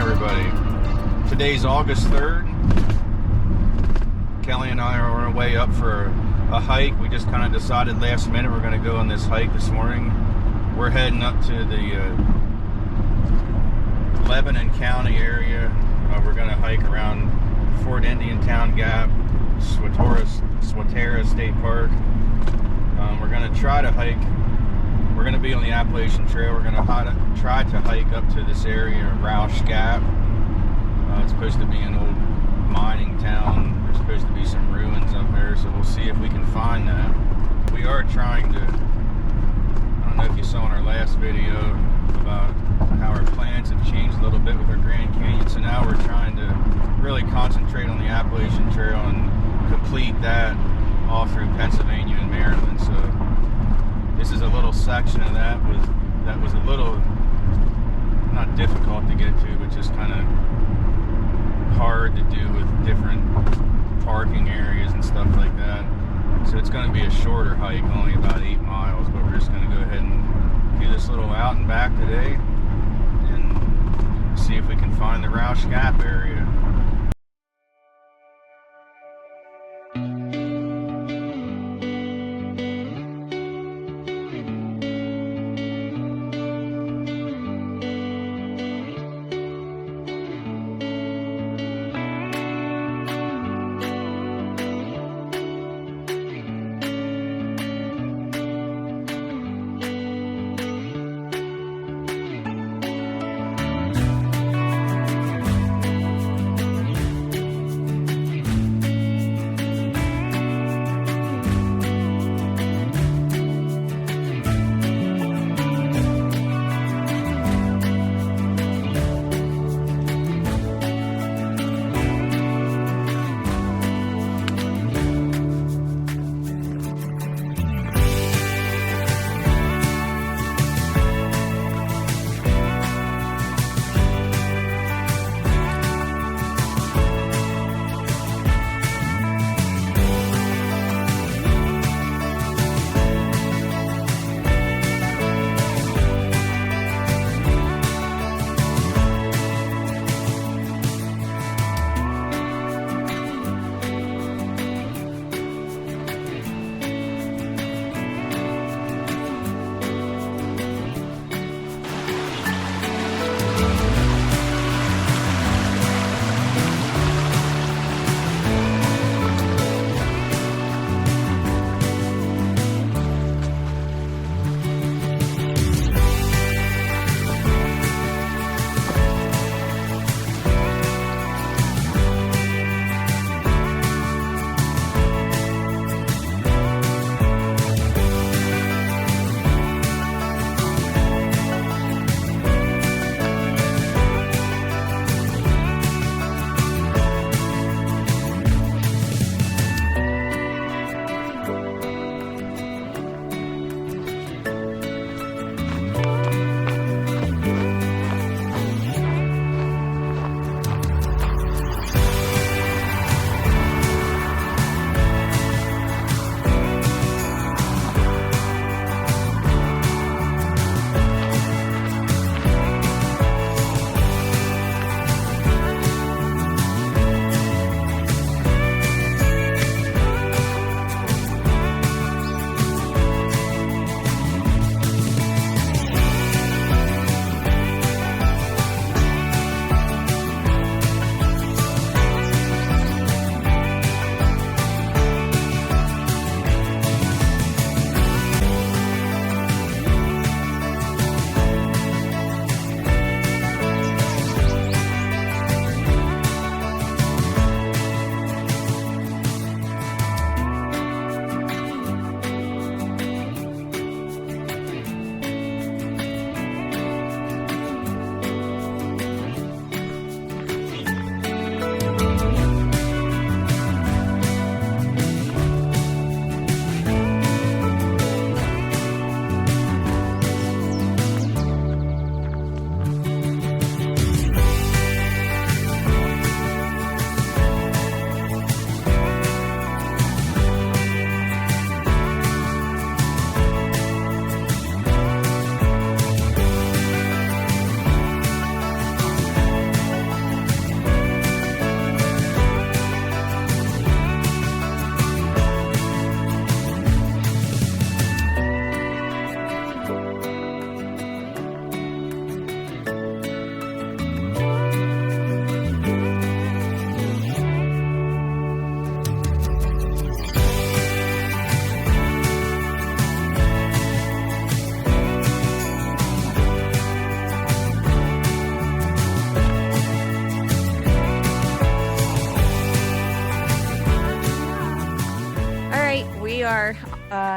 everybody. Today's August 3rd. Kelly and I are on our way up for a hike. We just kind of decided last minute we're going to go on this hike this morning. We're heading up to the Lebanon County area. We're going to hike around Fort Indian Town Gap, Swatara State Park. We're going to try to hike. We're going to be on the Appalachian Trail. We're going to try to hike up to this area, Rousch Gap. It's supposed to be an old mining town. There's supposed to be some ruins up there, so we'll see if we can find that. We are trying to, I don't know if you saw in our last video about how our plans have changed a little bit with our Grand Canyon, so now we're trying to really concentrate on the Appalachian Trail and complete that all through Pennsylvania and Maryland. So this is a little section of that was a little, not difficult to get to, but just kind of hard to do with different parking areas and stuff like that. So it's going to be a shorter hike, only about 8 miles, but we're just going to go ahead and do this little out and back today and see if we can find the Roush Gap area.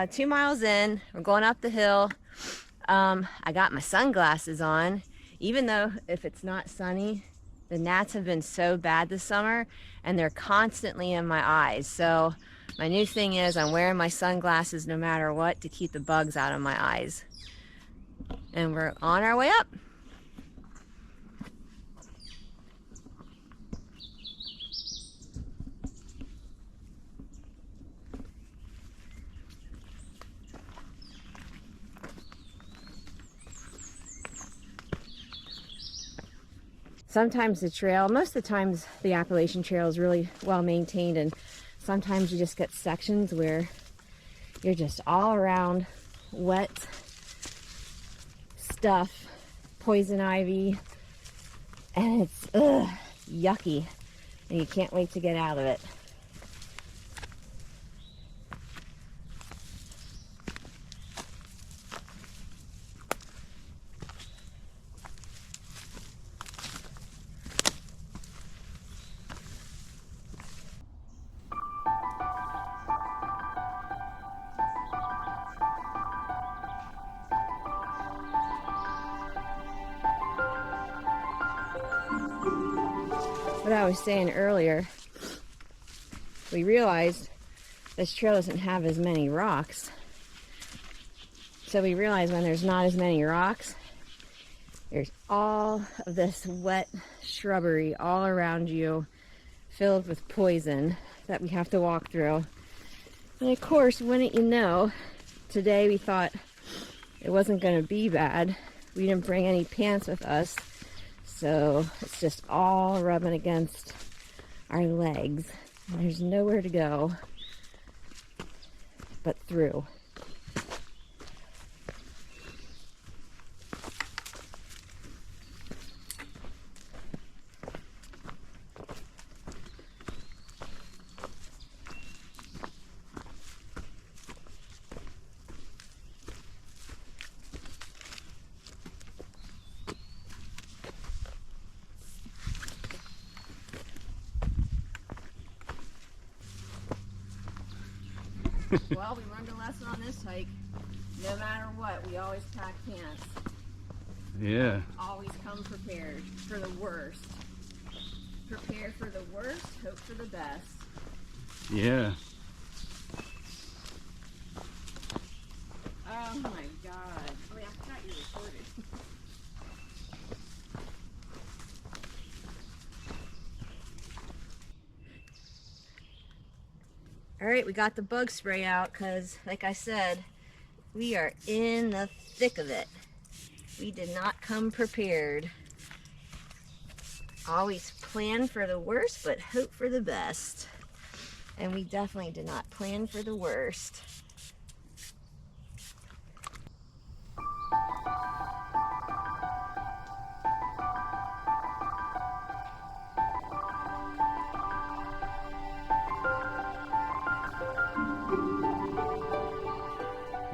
2 miles in, we're going up the hill. I got my sunglasses on, even though if it's not sunny, the gnats have been so bad this summer and they're constantly in my eyes. So my new thing is I'm wearing my sunglasses no matter what to keep the bugs out of my eyes. And we're on our way up. Sometimes the trail, most of the times the Appalachian Trail is really well maintained, and sometimes you just get sections where you're just all around wet stuff, poison ivy, and it's yucky, and you can't wait to get out of it. What I was saying earlier, we realized this trail doesn't have as many rocks. So we realized when there's not as many rocks, there's all of this wet shrubbery all around you, filled with poison that we have to walk through. And of course, wouldn't you know, today we thought it wasn't going to be bad. We didn't bring any pants with us. So it's just all rubbing against our legs. And there's nowhere to go but through. Well, we learned a lesson on this hike. No matter what, we always pack pants. Yeah. Always come prepared for the worst. Prepare for the worst, hope for the best. Yeah. Oh my God. Wait, I forgot you recorded. Alright, we got the bug spray out because, like I said, we are in the thick of it. We did not come prepared. Always plan for the worst, but hope for the best. And we definitely did not plan for the worst.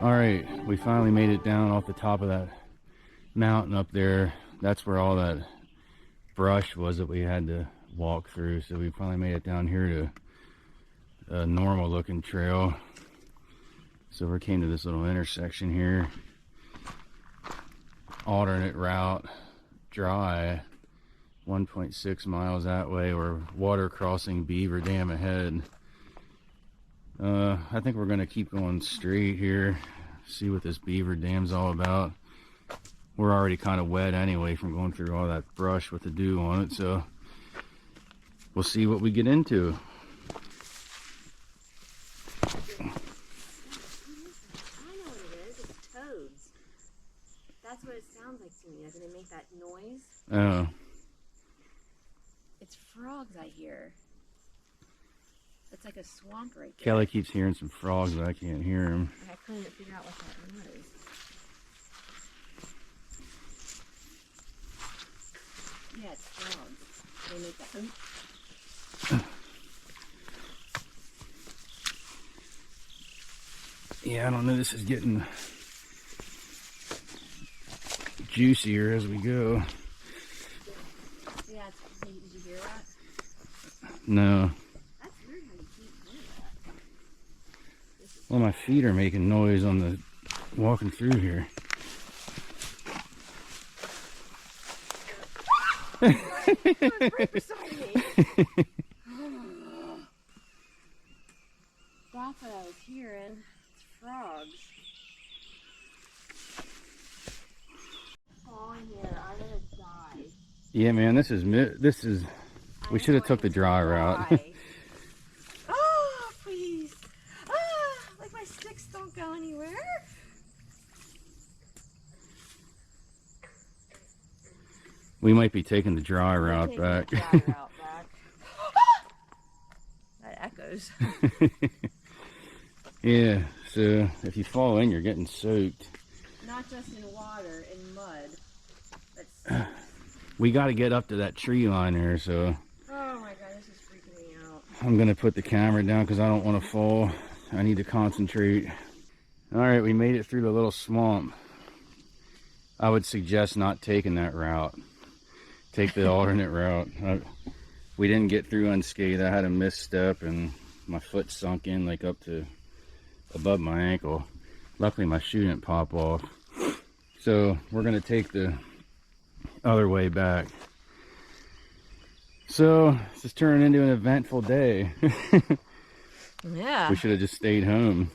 All right, we finally made it down off the top of that mountain up there. That's where all that brush was that we had to walk through. So we finally made it down here to a normal looking trail. So we came to this little intersection here. Alternate route, dry, 1.6 miles that way. We're water crossing Beaver Dam ahead. I think we're gonna keep going straight here, see what this Beaver Dam's all about. We're already kind of wet anyway from going through all that brush with the dew on it, so we'll see what we get into. I know what it is. It's toads. That's what it sounds like to me. Doesn't it make that noise? Oh. It's frogs I hear. It's like a swamp right there. Kelly keeps hearing some frogs, but I can't hear them. I couldn't figure out what that was. Yeah, it's frogs. They make that. Yeah, I don't know. This is getting juicier as we go. Yeah, did you hear that? No. Well, my feet are making noise on the walking through here. Right beside me. That's what I was hearing. It's frogs. Fall in here. I'm gonna die. Yeah, man, this is. We should have took the dry route. Oh, please. Ah, like my sticks don't go anywhere. We might be taking the dry route back. The dry route back. That echoes. Yeah, so if you fall in, you're getting soaked. Not just in water, in mud. That's... We got to get up to that tree line there, so. Oh my god, this is freaking me out. I'm going to put the camera down because I don't want to fall. I need to concentrate. Alright, we made it through the little swamp. I would suggest not taking that route. Take the alternate route. We didn't get through unscathed. I had a misstep and my foot sunk in like up to above my ankle. Luckily my shoe didn't pop off. So we're going to take the other way back. So this is turning into an eventful day. Yeah. We should have just stayed home.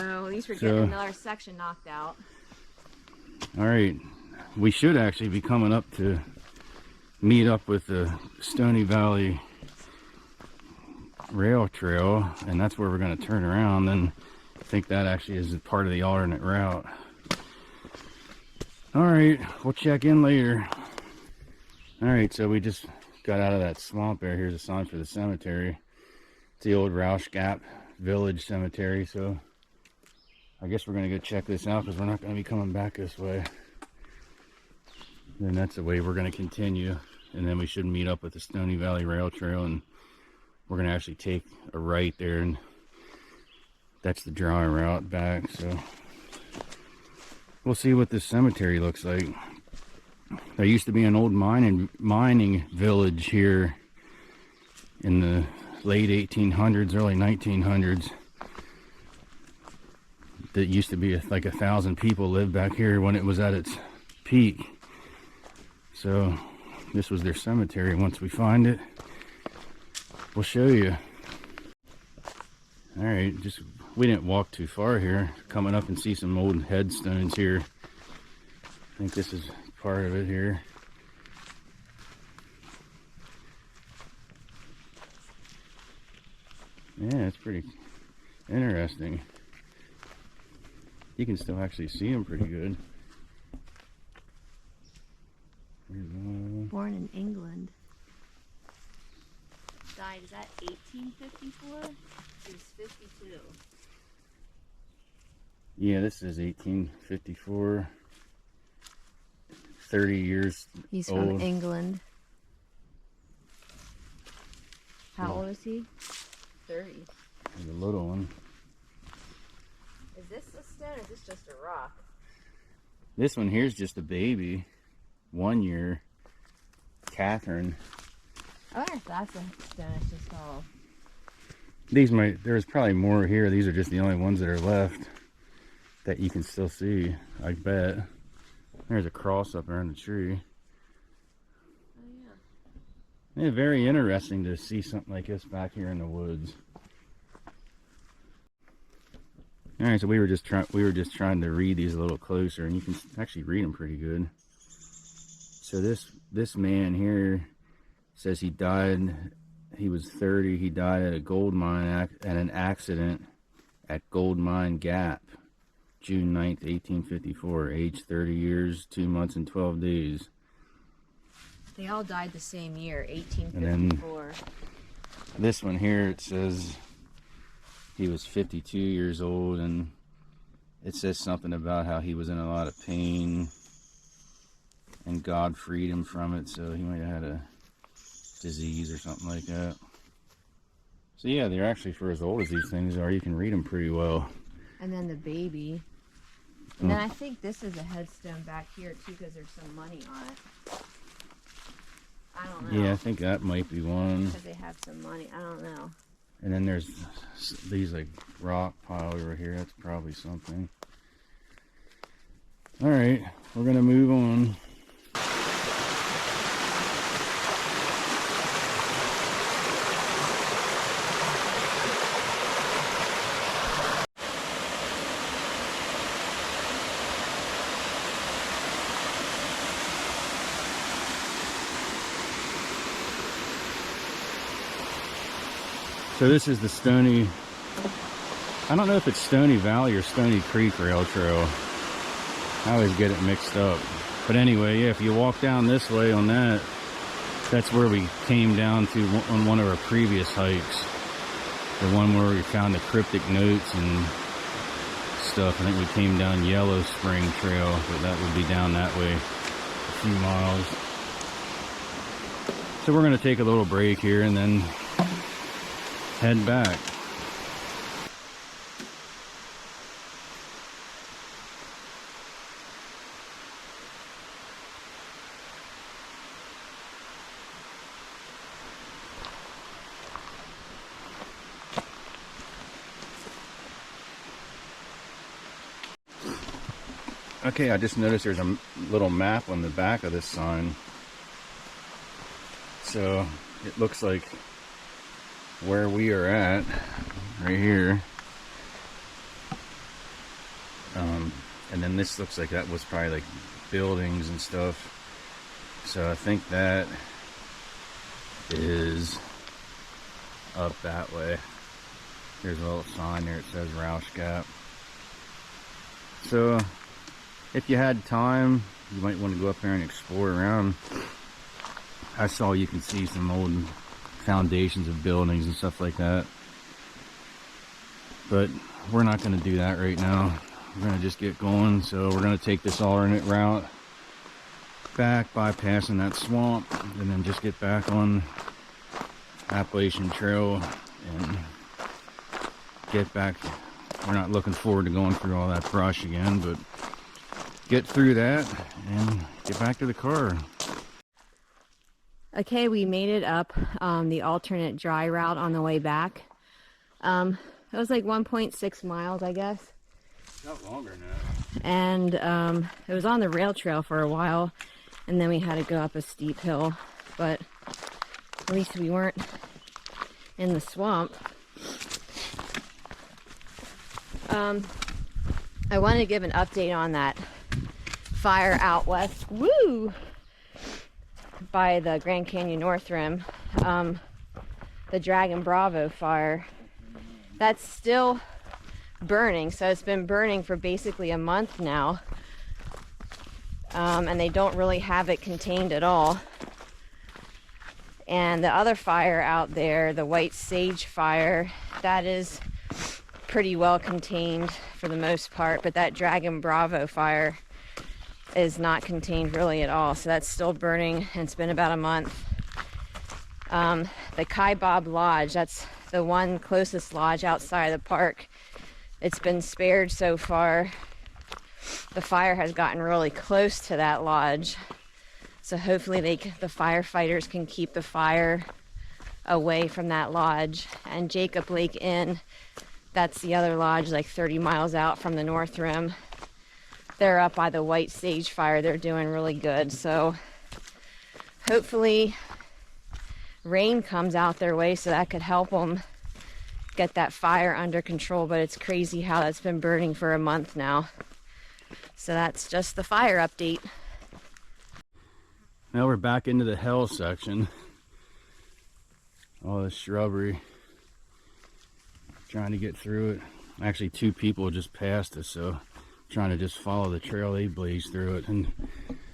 Oh, at least we're getting another section knocked out. Alright. We should actually be coming up to meet up with the Stony Valley Rail Trail, and that's where we're going to turn around. Then I think that actually is part of the alternate route. Alright, we'll check in later. Alright, so we just got out of that swamp there. Here's a sign for the cemetery. It's the old Roush Gap Village Cemetery, so I guess we're going to go check this out because we're not going to be coming back this way. Then that's the way we're going to continue, and then we should meet up with the Stony Valley Rail Trail, and we're going to actually take a right there, and that's the dry route back. So we'll see what this cemetery looks like. There used to be an old mining village here in the late 1800s, early 1900s. That used to be like 1,000 people lived back here when it was at its peak. So this was their cemetery. Once we find it, we'll show you. All right, we didn't walk too far here. Coming up and see some old headstones here. I think this is part of it here. Yeah, it's pretty interesting. You can still actually see them pretty good. Born in England. Died, is that 1854? He was 52. Yeah, this is 1854. 30 years He's old. from England. How old is he? 30. There's a little one. Is this a stone or is this just a rock? This one here's just a baby. 1 year. Catherine. I wonder if that's a stone. It's just all. There's probably more here. These are just the only ones that are left that you can still see, I bet. There's a cross up there in the tree. Oh, yeah. Yeah, very interesting to see something like this back here in the woods. All right, so we were just trying to read these a little closer, and you can actually read them pretty good. So this man here says he died. He was 30. He died at a gold mine at an accident at Gold Mine Gap, June 9th, 1854. Age 30 years, 2 months, and 12 days. They all died the same year, 1854. And then this one here, it says he was 52 years old, and it says something about how he was in a lot of pain and God freed him from it, so he might have had a disease or something like that. So yeah, they're actually, for as old as these things are, you can read them pretty well. And then the baby. And then I think this is a headstone back here too, because there's some money on it. I don't know. Yeah, I think that might be one. Because they have some money. I don't know. And then there's these like rock pile over here. That's probably something. All right, we're gonna move on. So this is the Stony, I don't know if it's Stony Valley or Stony Creek Rail Trail. I always get it mixed up. But anyway, yeah, if you walk down this way on that, that's where we came down to on one of our previous hikes. The one where we found the cryptic notes and stuff. I think we came down Yellow Spring Trail, but that would be down that way a few miles. So we're going to take a little break here and then head back. Okay, I just noticed there's a little map on the back of this sign. So it looks like where we are at, right here. And then this looks like that was probably like buildings and stuff. So I think that is up that way. There's a little sign there, it says Roush Gap. So if you had time, you might want to go up there and explore around. I saw you can see some old foundations of buildings and stuff like that. But we're not going to do that right now. We're going to just get going. So we're going to take this alternate route back, bypassing that swamp, and then just get back on Appalachian Trail and get back. We're not looking forward to going through all that brush again, but get through that and get back to the car. Okay, we made it up the alternate dry route on the way back. It was like 1.6 miles, I guess. Not longer now. And it was on the rail trail for a while, and then we had to go up a steep hill, but at least we weren't in the swamp. I want to give an update on that fire out west, woo, by the Grand Canyon North Rim, the Dragon Bravo fire. That's still burning, so it's been burning for basically a month now, and they don't really have it contained at all. And the other fire out there, the White Sage fire, that is pretty well contained for the most part, but that Dragon Bravo fire is not contained really at all, so that's still burning, and it's been about a month. The Kaibab Lodge, that's the one closest lodge outside of the park, it's been spared so far. The fire has gotten really close to that lodge, so hopefully the firefighters can keep the fire away from that lodge. And Jacob Lake Inn, that's the other lodge like 30 miles out from the North Rim. They're up by the White Sage fire. They're doing really good. So hopefully rain comes out their way so that could help them get that fire under control. But it's crazy how that's been burning for a month now. So that's just the fire update. Now we're back into the hell section. All this shrubbery. Trying to get through it. Actually, two people just passed us, so trying to just follow the trail they blazed through it, and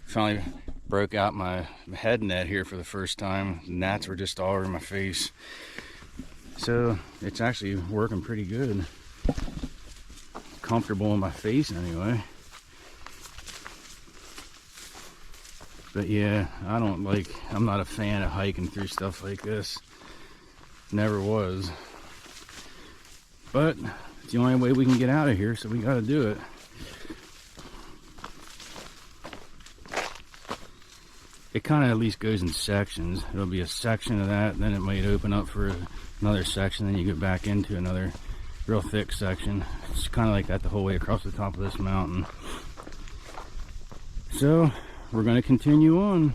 finally broke out my head net here for the first time. Gnats were just all over my face, so it's actually working pretty good. Comfortable in my face anyway. But yeah, I'm not a fan of hiking through stuff like this. Never was. But it's the only way we can get out of here, so we gotta do it. it kind of at least goes in sections. It'll be a section of that, then it might open up for another section, then you go back into another real thick section. It's kind of like that the whole way across the top of this mountain. So we're going to continue on.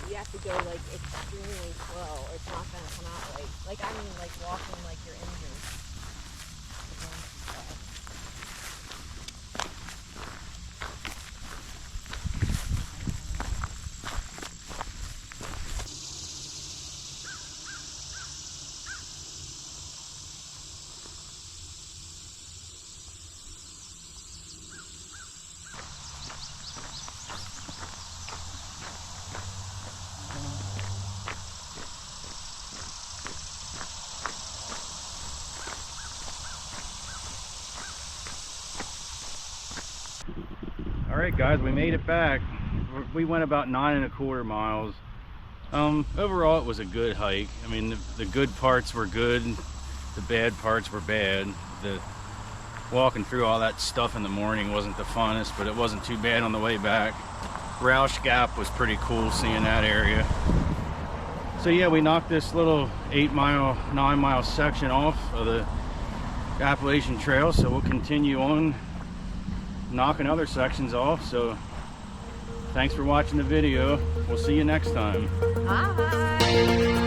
You have to go like extremely slow or it's not going to come out right. Like I mean like walking like you're injured. Alright guys, we made it back. We went about 9¼ miles. Overall it was a good hike. I mean the good parts were good, the bad parts were bad. The walking through all that stuff in the morning wasn't the funnest, but it wasn't too bad on the way back. Roush Gap was pretty cool seeing that area. So yeah, we knocked this little 8-mile, 9-mile section off of the Appalachian Trail, so we'll continue on knocking other sections off. So thanks for watching the video. We'll see you next time. Bye.